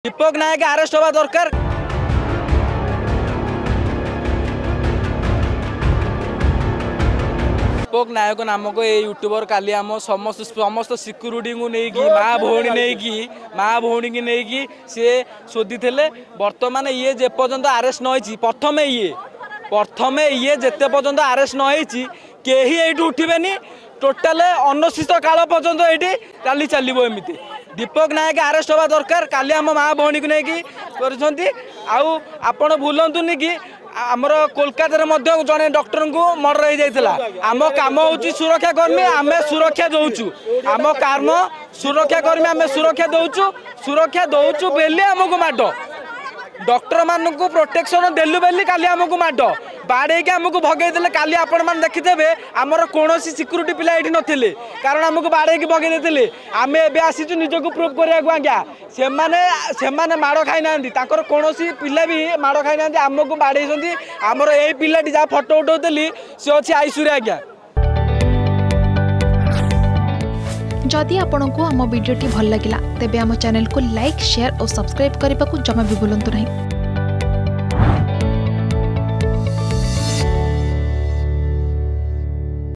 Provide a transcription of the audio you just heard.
दीपक नायक arrest होगा दरकार। दीपक नायक नामक ये यूट्यूबर काली आम समस्त समस्त सिक्यूरीटी को लेकिन माँ भौणी नहीं माँ भौणी की नहीं सी शोधी थे। बर्तमान ये जे पर्यंत आरेस्ट नहीं प्रथम ये जिते पर्यंत आरेस्ट नहीं कहीं ये उठे टोटाल अनिश्चित काल पर्यंत ये काली चलो एमती। दीपक नायक आरेस्ट होगा दरकार। काली आम माँ भौणी को लेकिन आपण भूलतुनि कि आमर कोलकाता जड़े डॉक्टर को मर्डर हो जाता। आम कम हूँ सुरक्षा कर्मी आम सुरक्षा दौचु आम काम सुरक्षा कर्मी आम सुरक्षा दौचु बेली आमको माड डॉक्टर मान को प्रोटेक्शन देलु बेली काली आमको माड बाड़े आमको भगेदे। काली आपण मैंने देखिथे आमर कौन सिक्यूरीटी पिला ये नथिले कारण आमको बाड़े भगेदे। आम एवं आसीचु निजक प्रूव करने आज्ञा से माड़ खाई ना कौन पिला भी माड़ खाई ना आमको बाड़े आमर यही पिलाटी जहाँ फटो उठाऊली सी अच्छी आईसीयू आज्ञा। जदि आपंक आम भिडी भल लगा तेब आम चैनल को लाइक शेयर और सब्सक्राइब करने को जमा भी भूलु नहीं।